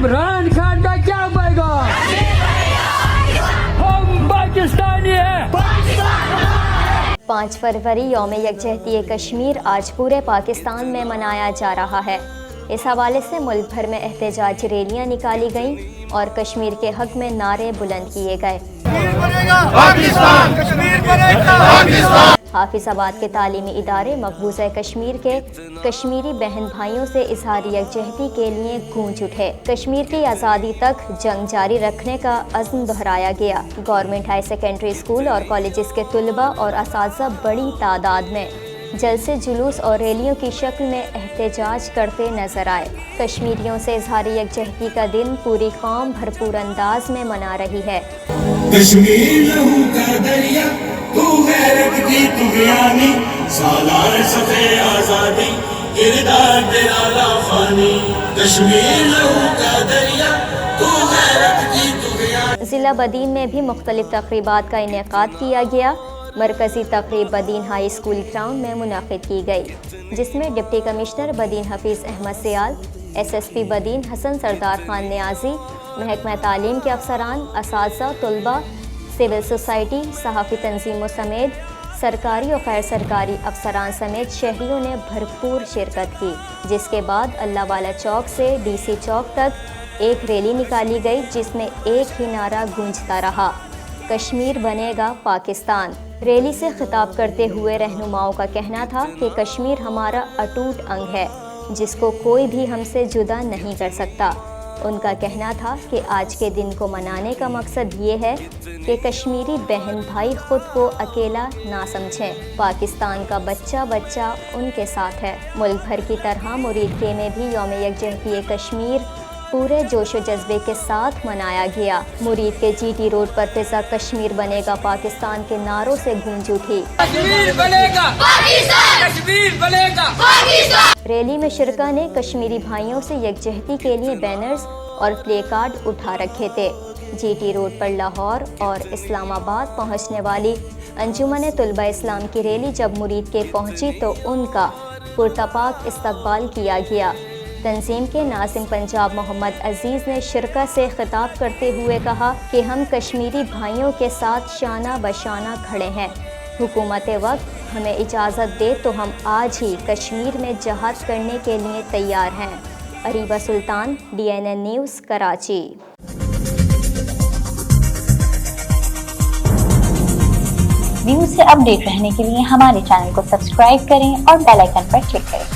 عمران خان کا کیا بنے گا؟ ہم پاکستانی ہیں۔ 5 فروری یوم یکجہتی کشمیر آج پورے پاکستان میں منایا جا رہا ہے۔ اس حوالے سے ملک بھر میں احتجاج ریلیاں نکالی گئیں اور کشمیر کے حق میں نعرے بلند کیے گئے۔ حافظ آباد کے تعلیمی ادارے مقبوضہ کشمیر کے کشمیری بہن بھائیوں سے اظہار یکجہتی کے لیے گونج اٹھے۔ کشمیر کی آزادی تک جنگ جاری رکھنے کا عزم دہرایا گیا۔ گورنمنٹ ہائی سیکنڈری اسکول اور کالجز کے طلباء اور اساتذہ بڑی تعداد میں جلسے جلوس اور ریلیوں کی شکل میں احتجاج کرتے نظر آئے۔ کشمیریوں سے اظہار یکجہتی کا دن پوری قوم بھرپور انداز میں منا رہی ہے۔ کشمیر لہو کا دریا، تو غیرت کی طغیانی، سالار صفحے آزادی، کردار تیرا لافانی۔ کشمیر لہو کا دریا، تو غیرت کی طغیانی۔ ضلع بدین میں بھی مختلف تقریبات کا انعقاد کیا گیا۔ مرکزی تقریب بدین ہائی اسکول گراؤنڈ میں منعقد کی گئی، جس میں ڈپٹی کمشنر بدین حفیظ احمد سیال، ایس ایس پی بدین حسن سردار خان نیازی، محکمہ تعلیم کے افسران، اساتذہ، طلباء، سول سوسائٹی، صحافی تنظیموں سمیت سرکاری و غیر سرکاری افسران سمیت شہریوں نے بھرپور شرکت کی، جس کے بعد اللہ والا چوک سے ڈی سی چوک تک ایک ریلی نکالی گئی، جس میں ایک ہی نعرہ گونجتا رہا: کشمیر بنے گا پاکستان۔ ریلی سے خطاب کرتے ہوئے رہنماؤں کا کہنا تھا کہ کشمیر ہمارا اٹوٹ انگ ہے، جس کو کوئی بھی ہم سے جدا نہیں کر سکتا۔ ان کا کہنا تھا کہ آج کے دن کو منانے کا مقصد یہ ہے کہ کشمیری بہن بھائی خود کو اکیلا نہ سمجھیں، پاکستان کا بچہ بچہ ان کے ساتھ ہے۔ ملک بھر کی طرح مرید کے میں بھی یوم یکجہتی کشمیر پورے جوش و جذبے کے ساتھ منایا گیا۔ مرید کے جی ٹی روڈ پر فضا کشمیر بنے گا پاکستان کے نعروں سے گونج اٹھی۔ کشمیر بنے گا پاکستان، کشمیر بنے گا پاکستان۔ ریلی میں شرکاء نے کشمیری بھائیوں سے یکجہتی کے لیے بینرز اور پلے کارڈ اٹھا رکھے تھے۔ جی ٹی روڈ پر لاہور اور اسلام آباد پہنچنے والی انجمن طلباء اسلام کی ریلی جب مرید کے پہنچی تو ان کا پرتپاک استقبال کیا گیا۔ تنظیم کے ناظم پنجاب محمد عزیز نے شرکاء سے خطاب کرتے ہوئے کہا کہ ہم کشمیری بھائیوں کے ساتھ شانہ بشانہ کھڑے ہیں۔ حکومت وقت ہمیں اجازت دے تو ہم آج ہی کشمیر میں جہاد کرنے کے لیے تیار ہیں۔ اریبہ سلطان، DNN نیوز، کراچی۔ نیوز سے اپ ڈیٹ رہنے کے لیے ہمارے چینل کو سبسکرائب کریں اور بیل آئیکن پر کلک کریں۔